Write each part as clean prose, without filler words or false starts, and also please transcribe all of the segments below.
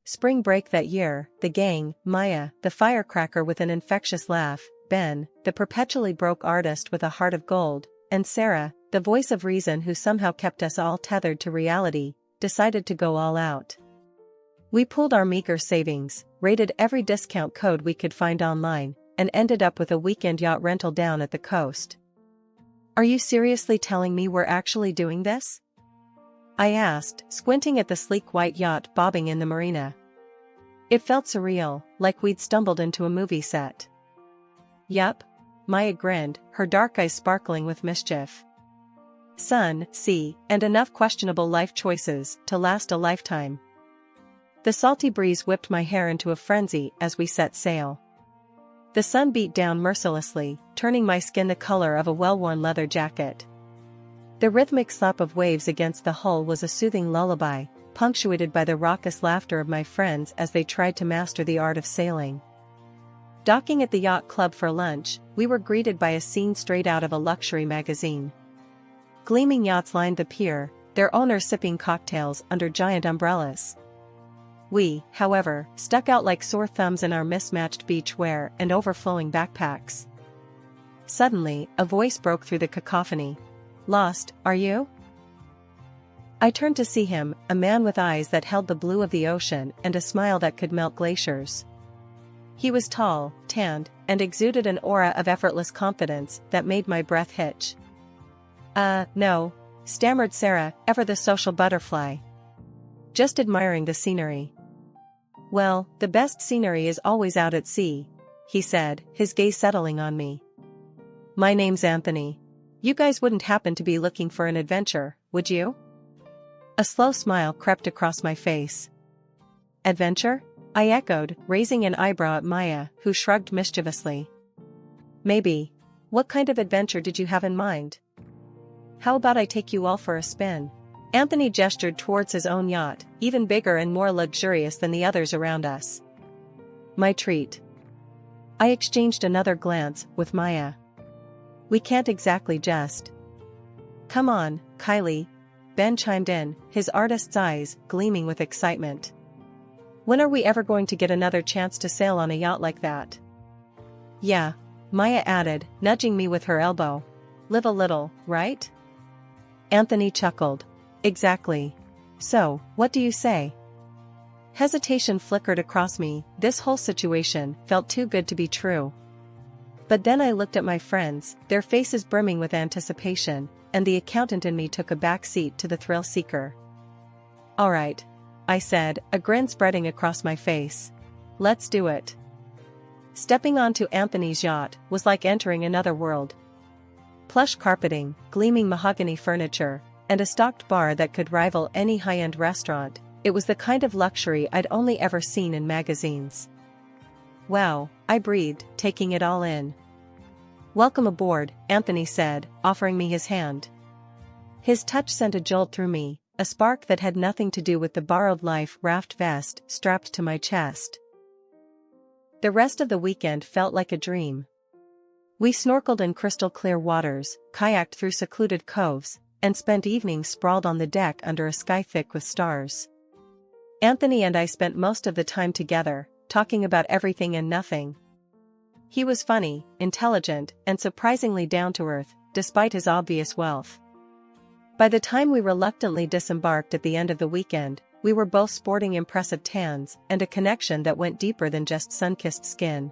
spring break that year, the gang, Maya, the firecracker with an infectious laugh, Ben, the perpetually broke artist with a heart of gold, and Sarah, the voice of reason who somehow kept us all tethered to reality, decided to go all out. We pooled our meager savings, raided every discount code we could find online, and ended up with a weekend yacht rental down at the coast. "Are you seriously telling me we're actually doing this?" I asked, squinting at the sleek white yacht bobbing in the marina. It felt surreal, like we'd stumbled into a movie set. "Yup," Maya grinned, her dark eyes sparkling with mischief. "Sun, sea, and enough questionable life choices to last a lifetime." The salty breeze whipped my hair into a frenzy as we set sail. The sun beat down mercilessly, turning my skin the color of a well-worn leather jacket. The rhythmic slap of waves against the hull was a soothing lullaby, punctuated by the raucous laughter of my friends as they tried to master the art of sailing. Docking at the yacht club for lunch, we were greeted by a scene straight out of a luxury magazine. Gleaming yachts lined the pier, their owners sipping cocktails under giant umbrellas. We, however, stuck out like sore thumbs in our mismatched beach wear and overflowing backpacks. Suddenly, a voice broke through the cacophony. "Lost, are you?" I turned to see him, a man with eyes that held the blue of the ocean and a smile that could melt glaciers. He was tall, tanned, and exuded an aura of effortless confidence that made my breath hitch. No," stammered Sarah, ever the social butterfly. "Just admiring the scenery." "Well, the best scenery is always out at sea," he said, his gaze settling on me. "My name's Anthony. You guys wouldn't happen to be looking for an adventure, would you?" A slow smile crept across my face. "Adventure?" I echoed, raising an eyebrow at Maya, who shrugged mischievously. "Maybe. What kind of adventure did you have in mind?" "How about I take you all for a spin?" Anthony gestured towards his own yacht, even bigger and more luxurious than the others around us. "My treat." I exchanged another glance with Maya. "We can't exactly just." "Come on, Kylie," Ben chimed in, his artist's eyes gleaming with excitement. "When are we ever going to get another chance to sail on a yacht like that?" "Yeah," Maya added, nudging me with her elbow. "Live a little, right?" Anthony chuckled. "Exactly. So, what do you say?" Hesitation flickered across me. This whole situation felt too good to be true. But then I looked at my friends, their faces brimming with anticipation, and the accountant in me took a back seat to the thrill seeker. "All right," I said, a grin spreading across my face. "Let's do it." Stepping onto Anthony's yacht was like entering another world. Plush carpeting, gleaming mahogany furniture, and a stocked bar that could rival any high-end restaurant, it was the kind of luxury I'd only ever seen in magazines. "Wow," I breathed, taking it all in. "Welcome aboard," Anthony said, offering me his hand. His touch sent a jolt through me, a spark that had nothing to do with the borrowed life raft vest strapped to my chest. The rest of the weekend felt like a dream. We snorkeled in crystal-clear waters, kayaked through secluded coves, and spent evenings sprawled on the deck under a sky thick with stars. Anthony and I spent most of the time together, talking about everything and nothing. He was funny, intelligent, and surprisingly down-to-earth, despite his obvious wealth. By the time we reluctantly disembarked at the end of the weekend, we were both sporting impressive tans and a connection that went deeper than just sun-kissed skin.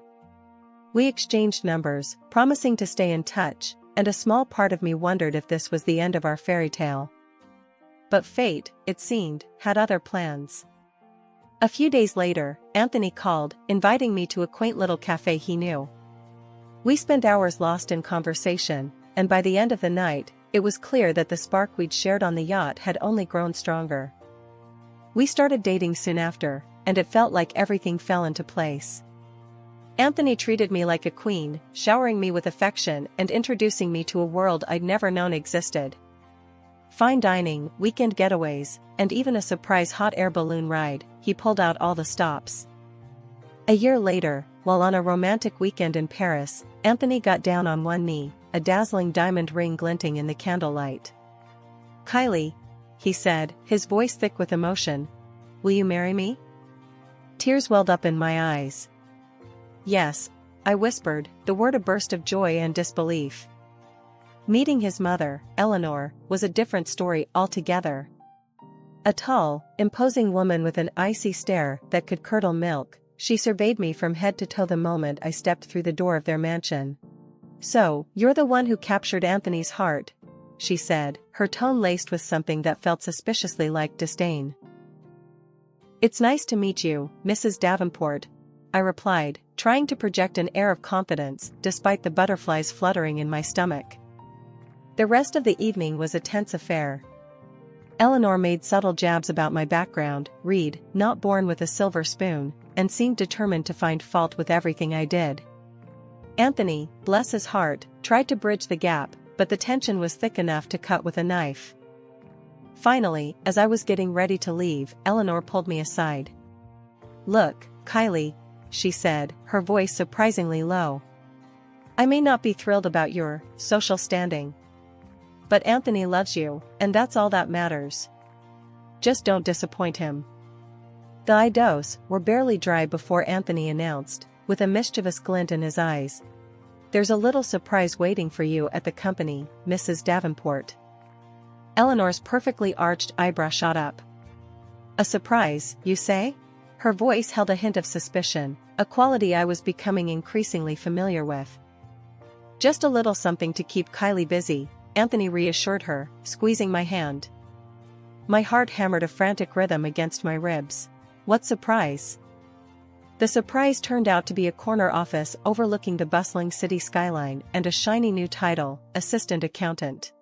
We exchanged numbers, promising to stay in touch, and a small part of me wondered if this was the end of our fairy tale. But fate, it seemed, had other plans. A few days later, Anthony called, inviting me to a quaint little cafe he knew. We spent hours lost in conversation, and by the end of the night, it was clear that the spark we'd shared on the yacht had only grown stronger. We started dating soon after, and it felt like everything fell into place. Anthony treated me like a queen, showering me with affection and introducing me to a world I'd never known existed. Fine dining, weekend getaways, and even a surprise hot air balloon ride, he pulled out all the stops. A year later, while on a romantic weekend in Paris, Anthony got down on one knee, a dazzling diamond ring glinting in the candlelight. "Kylie," he said, his voice thick with emotion, "will you marry me?" Tears welled up in my eyes. Yes, I whispered, the word a burst of joy and disbelief. Meeting his mother, Eleanor, was a different story altogether. A tall, imposing woman with an icy stare that could curdle milk, she surveyed me from head to toe the moment I stepped through the door of their mansion. "So, you're the one who captured Anthony's heart," she said, her tone laced with something that felt suspiciously like disdain. "It's nice to meet you, Mrs. Davenport," I replied, trying to project an air of confidence despite the butterflies fluttering in my stomach. The rest of the evening was a tense affair. Eleanor made subtle jabs about my background, Reed, not born with a silver spoon, and seemed determined to find fault with everything I did. Anthony, bless his heart, tried to bridge the gap, but the tension was thick enough to cut with a knife. Finally, as I was getting ready to leave, Eleanor pulled me aside. "Look, Kylie," she said, her voice surprisingly low. "I may not be thrilled about your social standing. But Anthony loves you, and that's all that matters. Just don't disappoint him." The eyes were barely dry before Anthony announced, with a mischievous glint in his eyes, "There's a little surprise waiting for you at the company, Mrs. Davenport." Eleanor's perfectly arched eyebrow shot up. "A surprise, you say?" Her voice held a hint of suspicion, a quality I was becoming increasingly familiar with. "Just a little something to keep Kylie busy," Anthony reassured her, squeezing my hand. My heart hammered a frantic rhythm against my ribs. What surprise? The surprise turned out to be a corner office overlooking the bustling city skyline and a shiny new title, assistant accountant.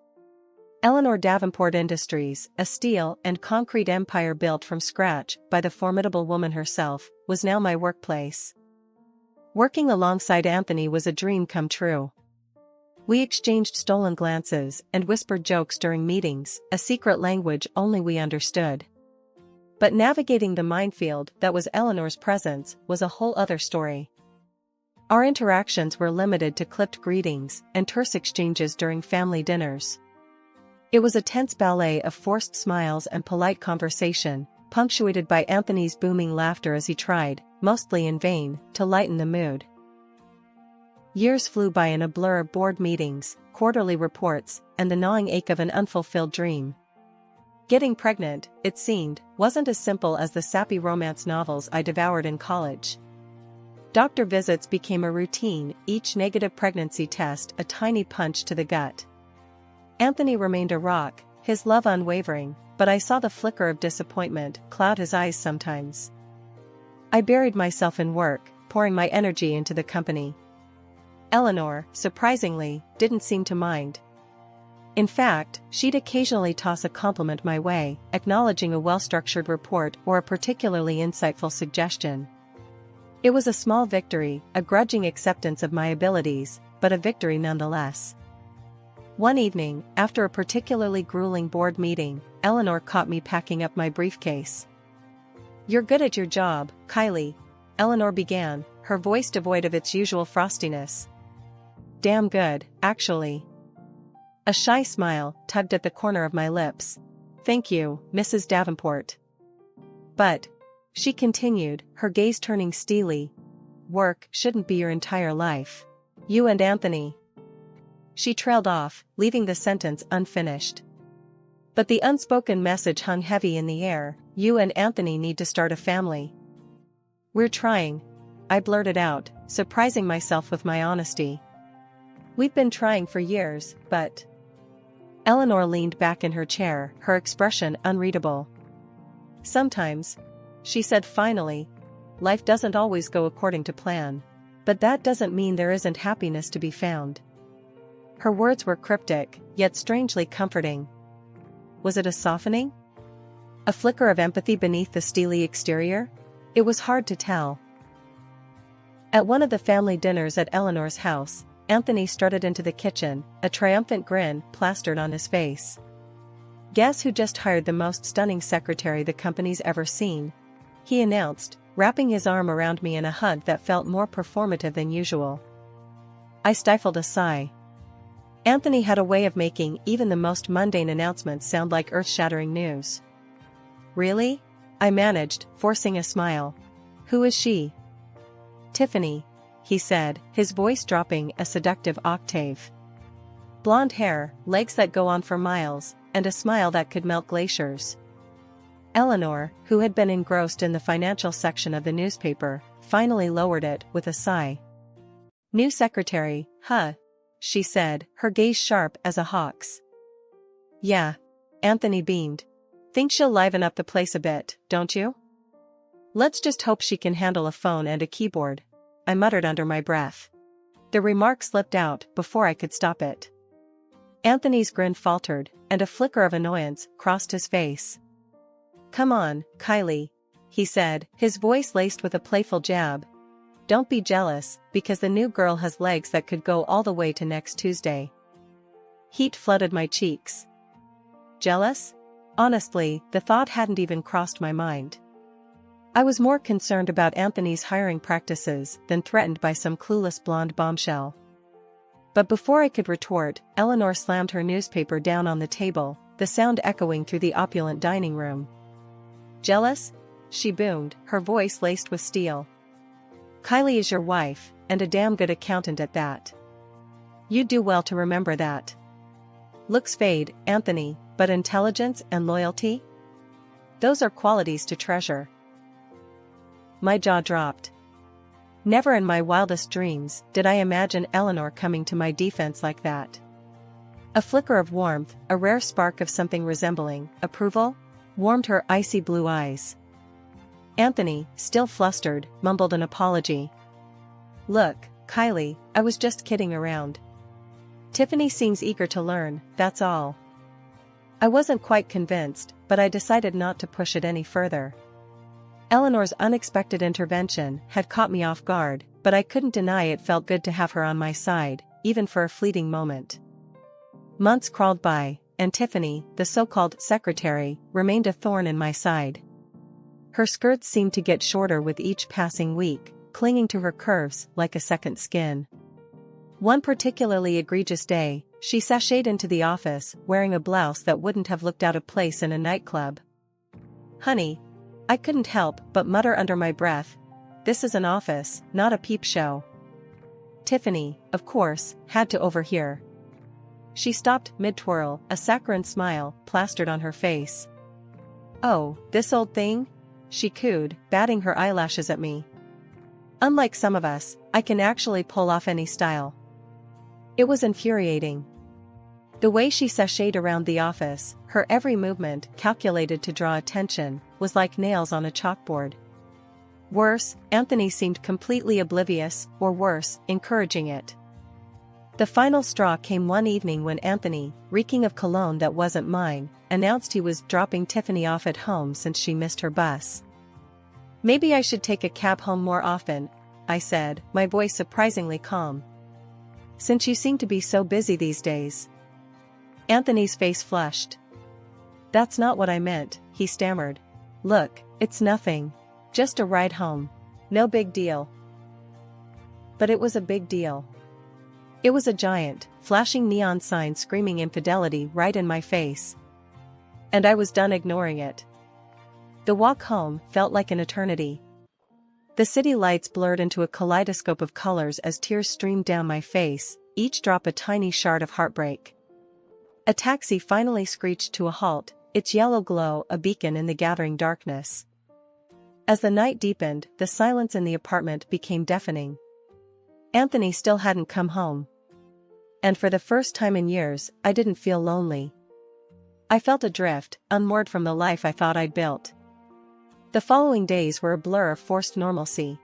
Eleanor Davenport Industries, a steel and concrete empire built from scratch by the formidable woman herself, was now my workplace. Working alongside Anthony was a dream come true. We exchanged stolen glances and whispered jokes during meetings, a secret language only we understood. But navigating the minefield that was Eleanor's presence was a whole other story. Our interactions were limited to clipped greetings and terse exchanges during family dinners. It was a tense ballet of forced smiles and polite conversation, punctuated by Anthony's booming laughter as he tried, mostly in vain, to lighten the mood. Years flew by in a blur of board meetings, quarterly reports, and the gnawing ache of an unfulfilled dream. Getting pregnant, it seemed, wasn't as simple as the sappy romance novels I devoured in college. Doctor visits became a routine, each negative pregnancy test a tiny punch to the gut. Anthony remained a rock, his love unwavering, but I saw the flicker of disappointment cloud his eyes sometimes. I buried myself in work, pouring my energy into the company. Eleanor, surprisingly, didn't seem to mind. In fact, she'd occasionally toss a compliment my way, acknowledging a well-structured report or a particularly insightful suggestion. It was a small victory, a grudging acceptance of my abilities, but a victory nonetheless. One evening, after a particularly grueling board meeting, Eleanor caught me packing up my briefcase. "You're good at your job, Kylie," Eleanor began, her voice devoid of its usual frostiness. "Damn good, actually." A shy smile tugged at the corner of my lips. "Thank you, Mrs. Davenport." "But," she continued, her gaze turning steely, "work shouldn't be your entire life. You and Anthony." She trailed off, leaving the sentence unfinished. But the unspoken message hung heavy in the air. "You and Anthony need to start a family." "We're trying," I blurted out, surprising myself with my honesty. "We've been trying for years, but..." Eleanor leaned back in her chair, her expression unreadable. "Sometimes," she said finally, "life doesn't always go according to plan. But that doesn't mean there isn't happiness to be found." Her words were cryptic, yet strangely comforting. Was it a softening? A flicker of empathy beneath the steely exterior? It was hard to tell. At one of the family dinners at Eleanor's house, Anthony strutted into the kitchen, a triumphant grin plastered on his face. "Guess who just hired the most stunning secretary the company's ever seen?" he announced, wrapping his arm around me in a hug that felt more performative than usual. I stifled a sigh. Anthony had a way of making even the most mundane announcements sound like earth-shattering news. "Really?" I managed, forcing a smile. Who is she? Tiffany, he said, his voice dropping a seductive octave. Blonde hair, legs that go on for miles, and a smile that could melt glaciers. Eleanor, who had been engrossed in the financial section of the newspaper, finally lowered it with a sigh. New secretary, huh? She said, her gaze sharp as a hawk's. Yeah. Anthony beamed. Think she'll liven up the place a bit, don't you? Let's just hope she can handle a phone and a keyboard, I muttered under my breath. The remark slipped out before I could stop it. Anthony's grin faltered, and a flicker of annoyance crossed his face. Come on, Kylie, he said, his voice laced with a playful jab. Don't be jealous, because the new girl has legs that could go all the way to next Tuesday. Heat flooded my cheeks. Jealous? Honestly, the thought hadn't even crossed my mind. I was more concerned about Anthony's hiring practices than threatened by some clueless blonde bombshell. But before I could retort, Eleanor slammed her newspaper down on the table, the sound echoing through the opulent dining room. Jealous? She boomed, her voice laced with steel. Kylie is your wife, and a damn good accountant at that. You'd do well to remember that. Looks fade, Anthony, but intelligence and loyalty? Those are qualities to treasure. My jaw dropped. Never in my wildest dreams did I imagine Eleanor coming to my defense like that. A flicker of warmth, a rare spark of something resembling approval, warmed her icy blue eyes. Anthony, still flustered, mumbled an apology. Look, Kylie, I was just kidding around. Tiffany seems eager to learn, that's all. I wasn't quite convinced, but I decided not to push it any further. Eleanor's unexpected intervention had caught me off guard, but I couldn't deny it felt good to have her on my side, even for a fleeting moment. Months crawled by, and Tiffany, the so-called secretary, remained a thorn in my side. Her skirts seemed to get shorter with each passing week, clinging to her curves like a second skin. One particularly egregious day, she sashayed into the office wearing a blouse that wouldn't have looked out of place in a nightclub. Honey, I couldn't help but mutter under my breath, this is an office, not a peep show. Tiffany, of course, had to overhear. She stopped mid-twirl, a saccharine smile plastered on her face. Oh, this old thing? She cooed, batting her eyelashes at me. Unlike some of us, I can actually pull off any style. It was infuriating. The way she sashayed around the office, her every movement calculated to draw attention, was like nails on a chalkboard. Worse, Anthony seemed completely oblivious, or worse, encouraging it. The final straw came one evening when Anthony, reeking of cologne that wasn't mine, announced he was dropping Tiffany off at home since she missed her bus. Maybe I should take a cab home more often, I said, my voice surprisingly calm. Since you seem to be so busy these days. Anthony's face flushed. That's not what I meant, he stammered. Look, it's nothing. Just a ride home. No big deal. But it was a big deal. It was a giant, flashing neon sign screaming infidelity right in my face. And I was done ignoring it. The walk home felt like an eternity. The city lights blurred into a kaleidoscope of colors as tears streamed down my face, each drop a tiny shard of heartbreak. A taxi finally screeched to a halt, its yellow glow a beacon in the gathering darkness. As the night deepened, the silence in the apartment became deafening. Anthony still hadn't come home. And for the first time in years, I didn't feel lonely. I felt adrift, unmoored from the life I thought I'd built. The following days were a blur of forced normalcy.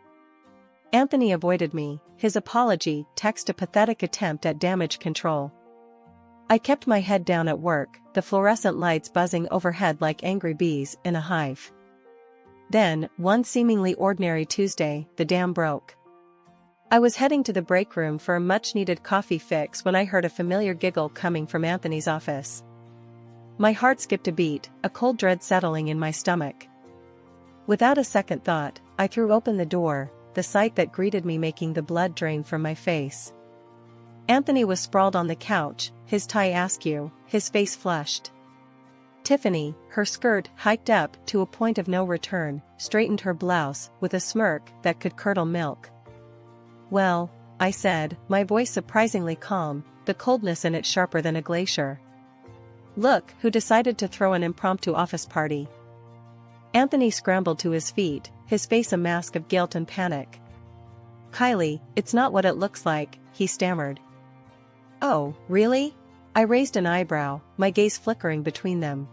Anthony avoided me, his apology text a pathetic attempt at damage control. I kept my head down at work, the fluorescent lights buzzing overhead like angry bees in a hive. Then, one seemingly ordinary Tuesday, the dam broke. I was heading to the break room for a much-needed coffee fix when I heard a familiar giggle coming from Anthony's office. My heart skipped a beat, a cold dread settling in my stomach. Without a second thought, I threw open the door, the sight that greeted me making the blood drain from my face. Anthony was sprawled on the couch, his tie askew, his face flushed. Tiffany, her skirt hiked up to a point of no return, straightened her blouse with a smirk that could curdle milk. "Well," I said, my voice surprisingly calm, the coldness in it sharper than a glacier. "Look who decided to throw an impromptu office party." Anthony scrambled to his feet, his face a mask of guilt and panic. "Kylie, it's not what it looks like," he stammered. "Oh, really?" I raised an eyebrow, my gaze flickering between them.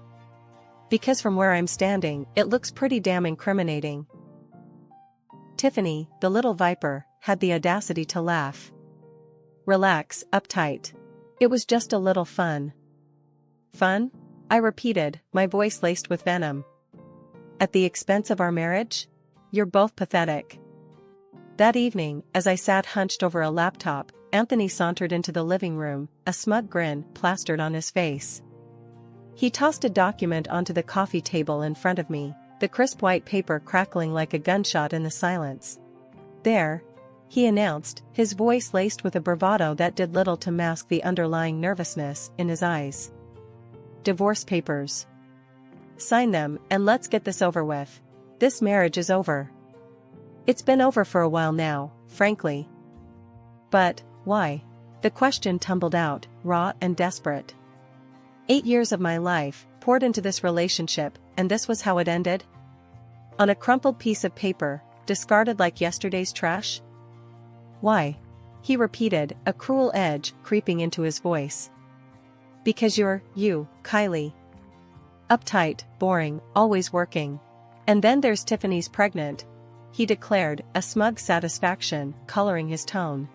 "Because from where I'm standing, it looks pretty damn incriminating." Tiffany, the little viper, had the audacity to laugh. "Relax, uptight. It was just a little fun." "Fun?" I repeated, my voice laced with venom. "At the expense of our marriage? You're both pathetic." That evening, as I sat hunched over a laptop, Anthony sauntered into the living room, a smug grin plastered on his face. He tossed a document onto the coffee table in front of me, the crisp white paper crackling like a gunshot in the silence. "There," he announced, his voice laced with a bravado that did little to mask the underlying nervousness in his eyes. "Divorce papers. Sign them, and let's get this over with. This marriage is over." It's been over for a while now, frankly. "But, why?" The question tumbled out, raw and desperate. 8 years of my life, poured into this relationship, and this was how it ended? On a crumpled piece of paper, discarded like yesterday's trash? "Why?" he repeated, a cruel edge creeping into his voice. "Because you're, you, Kylie. Uptight, boring, always working. And then there's Tiffany's pregnant," he declared, a smug satisfaction coloring his tone.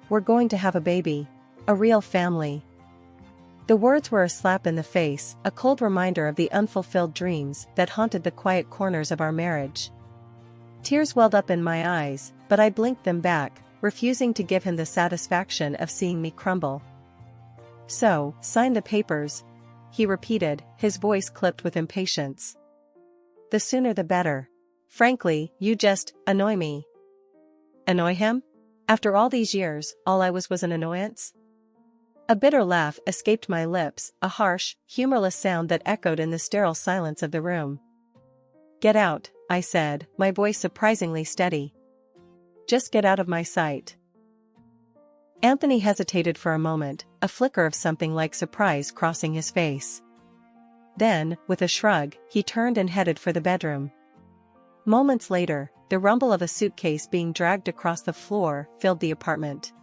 "We're going to have a baby. A real family." The words were a slap in the face, a cold reminder of the unfulfilled dreams that haunted the quiet corners of our marriage. Tears welled up in my eyes, but I blinked them back, refusing to give him the satisfaction of seeing me crumble. "So, sign the papers," he repeated, his voice clipped with impatience. "The sooner the better. Frankly, you just annoy me." Annoy him? After all these years, all I was an annoyance? A bitter laugh escaped my lips, a harsh, humorless sound that echoed in the sterile silence of the room. "Get out," I said, my voice surprisingly steady. "Just get out of my sight." Anthony hesitated for a moment, a flicker of something like surprise crossing his face. Then, with a shrug, he turned and headed for the bedroom. Moments later, the rumble of a suitcase being dragged across the floor filled the apartment.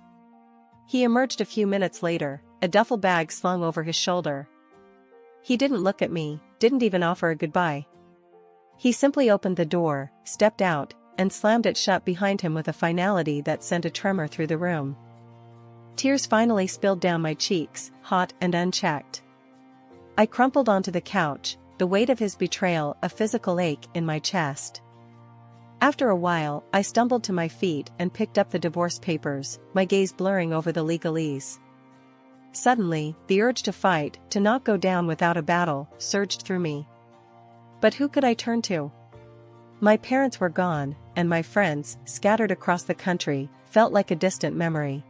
He emerged a few minutes later, a duffel bag slung over his shoulder. He didn't look at me, didn't even offer a goodbye. He simply opened the door, stepped out, and slammed it shut behind him with a finality that sent a tremor through the room. Tears finally spilled down my cheeks, hot and unchecked. I crumpled onto the couch, the weight of his betrayal a physical ache in my chest. After a while, I stumbled to my feet and picked up the divorce papers, my gaze blurring over the legalese. Suddenly, the urge to fight, to not go down without a battle, surged through me. But who could I turn to? My parents were gone, and my friends, scattered across the country, felt like a distant memory.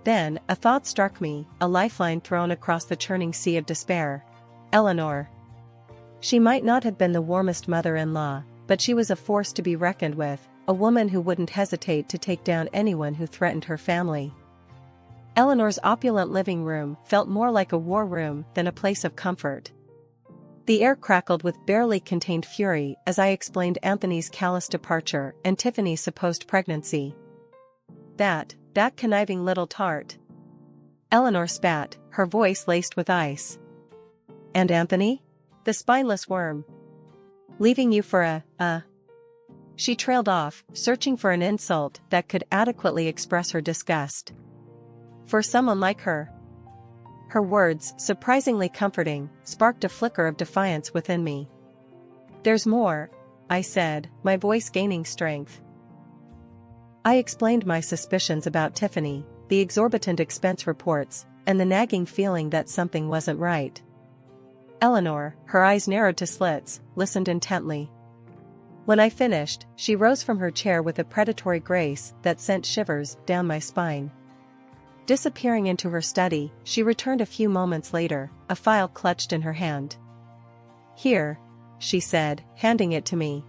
Then, a thought struck me, a lifeline thrown across the churning sea of despair. Eleanor. She might not have been the warmest mother-in-law, but she was a force to be reckoned with, a woman who wouldn't hesitate to take down anyone who threatened her family. Eleanor's opulent living room felt more like a war room than a place of comfort. The air crackled with barely contained fury as I explained Anthony's callous departure and Tiffany's supposed pregnancy. That conniving little tart. Eleanor spat, her voice laced with ice. "And Anthony? The spineless worm. Leaving you for a. She trailed off, searching for an insult that could adequately express her disgust. "For someone like her." Her words, surprisingly comforting, sparked a flicker of defiance within me. "There's more," I said, my voice gaining strength. I explained my suspicions about Tiffany, the exorbitant expense reports, and the nagging feeling that something wasn't right. Eleanor, her eyes narrowed to slits, listened intently. When I finished, she rose from her chair with a predatory grace that sent shivers down my spine. Disappearing into her study, she returned a few moments later, a file clutched in her hand. "Here," she said, handing it to me.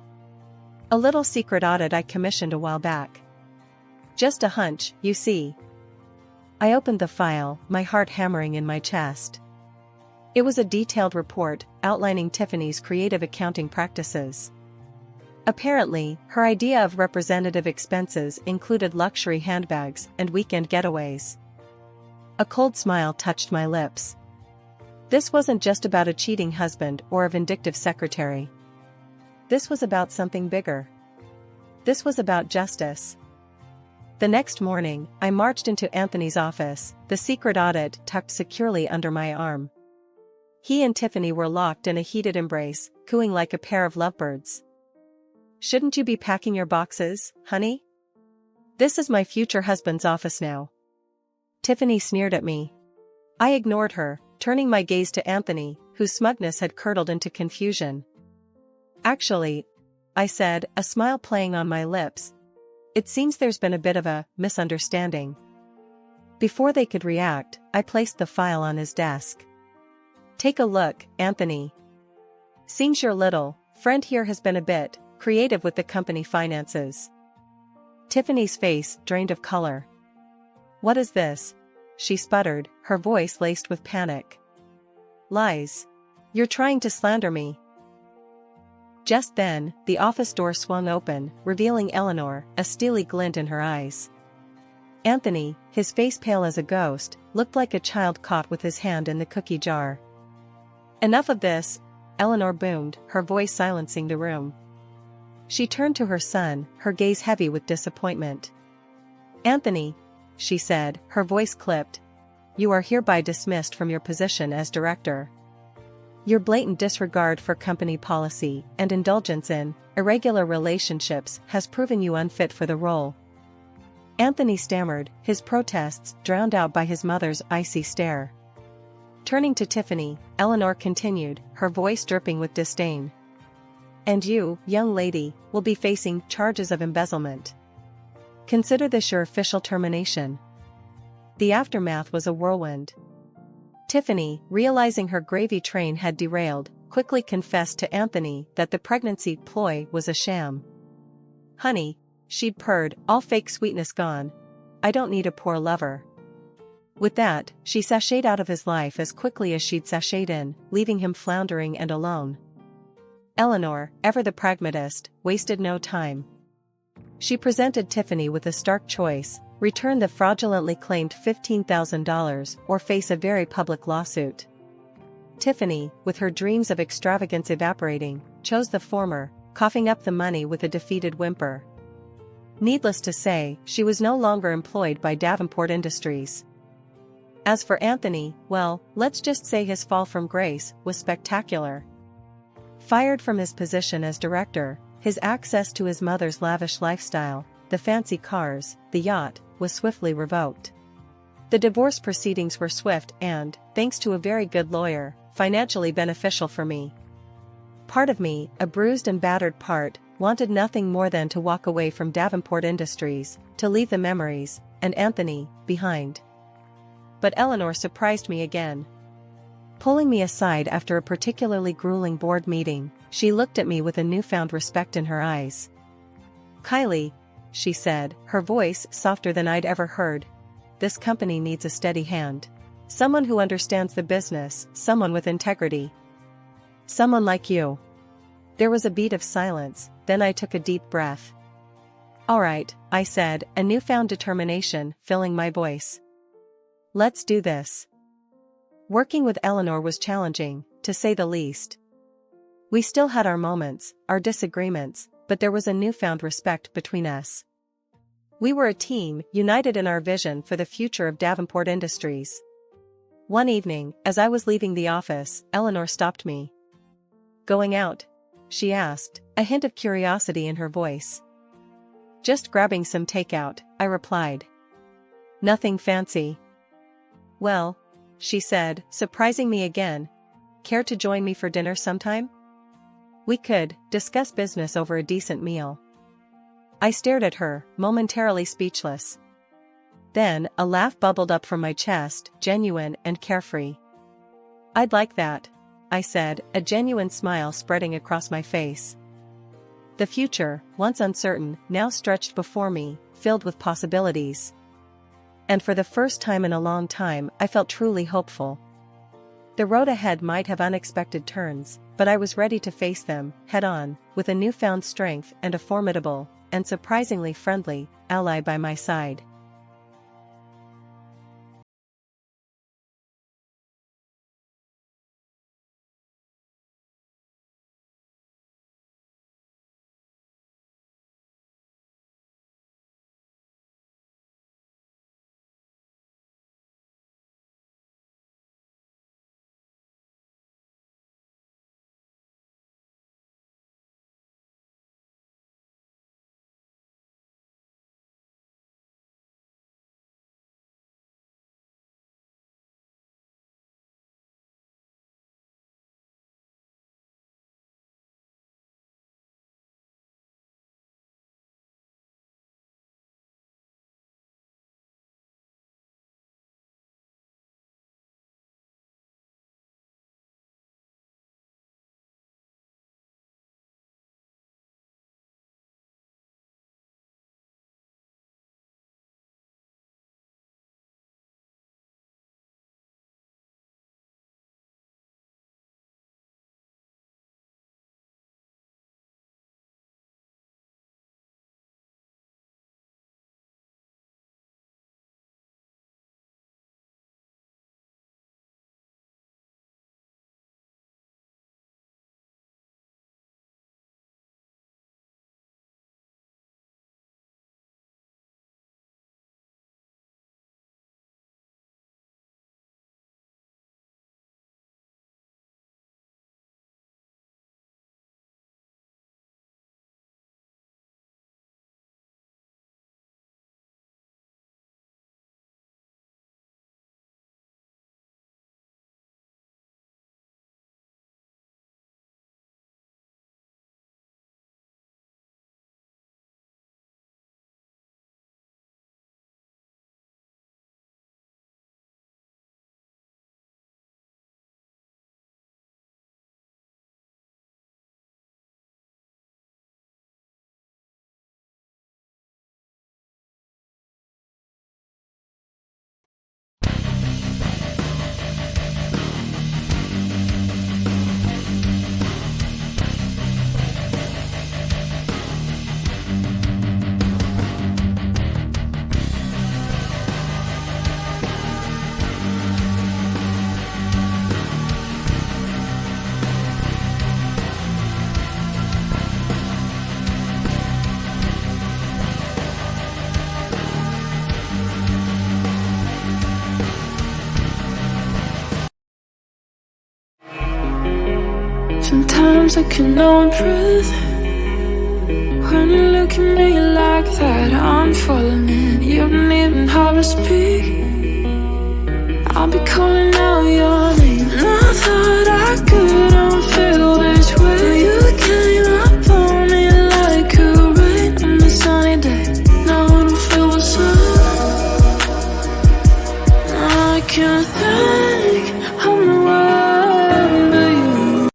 "A little secret audit I commissioned a while back. Just a hunch, you see." I opened the file, my heart hammering in my chest. It was a detailed report outlining Tiffany's creative accounting practices. Apparently, her idea of representative expenses included luxury handbags and weekend getaways. A cold smile touched my lips. This wasn't just about a cheating husband or a vindictive secretary. This was about something bigger. This was about justice. The next morning, I marched into Anthony's office, the secret audit tucked securely under my arm. He and Tiffany were locked in a heated embrace, cooing like a pair of lovebirds. "Shouldn't you be packing your boxes, honey? This is my future husband's office now." Tiffany sneered at me. I ignored her, turning my gaze to Anthony, whose smugness had curdled into confusion. "Actually," I said, a smile playing on my lips, "it seems there's been a bit of a misunderstanding." Before they could react, I placed the file on his desk. "Take a look, Anthony. Seems your little friend here has been a bit creative with the company finances." Tiffany's face drained of color. "What is this?" she sputtered, her voice laced with panic. "Lies. You're trying to slander me." Just then, the office door swung open, revealing Eleanor, a steely glint in her eyes. Anthony, his face pale as a ghost, looked like a child caught with his hand in the cookie jar. "Enough of this," Eleanor boomed, her voice silencing the room. She turned to her son, her gaze heavy with disappointment. "Anthony," she said, her voice clipped, "you are hereby dismissed from your position as director. Your blatant disregard for company policy and indulgence in irregular relationships has proven you unfit for the role." Anthony stammered, his protests drowned out by his mother's icy stare. Turning to Tiffany, Eleanor continued, her voice dripping with disdain. "And you, young lady, will be facing charges of embezzlement. Consider this your official termination." The aftermath was a whirlwind. Tiffany, realizing her gravy train had derailed, quickly confessed to Anthony that the pregnancy ploy was a sham. "Honey," she'd purred, "all fake sweetness gone. I don't need a poor lover." With that, she sashayed out of his life as quickly as she'd sashayed in, leaving him floundering and alone. Eleanor, ever the pragmatist, wasted no time. She presented Tiffany with a stark choice: return the fraudulently claimed $15,000 or face a very public lawsuit. Tiffany, with her dreams of extravagance evaporating, chose the former, coughing up the money with a defeated whimper. Needless to say, she was no longer employed by Davenport Industries. As for Anthony, well, let's just say his fall from grace was spectacular. Fired from his position as director, his access to his mother's lavish lifestyle, the fancy cars, the yacht, was swiftly revoked. The divorce proceedings were swift and, thanks to a very good lawyer, financially beneficial for me. Part of me, a bruised and battered part, wanted nothing more than to walk away from Davenport Industries, to leave the memories, and Anthony, behind. But Eleanor surprised me again. Pulling me aside after a particularly grueling board meeting, she looked at me with a newfound respect in her eyes. "Kylie," she said, her voice softer than I'd ever heard, "this company needs a steady hand. Someone who understands the business, someone with integrity. Someone like you." There was a beat of silence, then I took a deep breath. "All right," I said, a newfound determination filling my voice. "Let's do this." Working with Eleanor was challenging, to say the least. We still had our moments, our disagreements, but there was a newfound respect between us. We were a team, united in our vision for the future of Davenport Industries. One evening, as I was leaving the office, Eleanor stopped me. "Going out?" she asked, a hint of curiosity in her voice. "Just grabbing some takeout," I replied. "Nothing fancy?" "Well," she said, surprising me again, "care to join me for dinner sometime? We could discuss business over a decent meal." I stared at her, momentarily speechless. Then, a laugh bubbled up from my chest, genuine and carefree. "I'd like that," I said, a genuine smile spreading across my face. The future, once uncertain, now stretched before me, filled with possibilities. And for the first time in a long time, I felt truly hopeful. The road ahead might have unexpected turns, but I was ready to face them, head-on, with a newfound strength and a formidable, and surprisingly friendly, ally by my side. Sometimes I can no breathe when you look at me like that. I'm falling in. You don't even have to speak.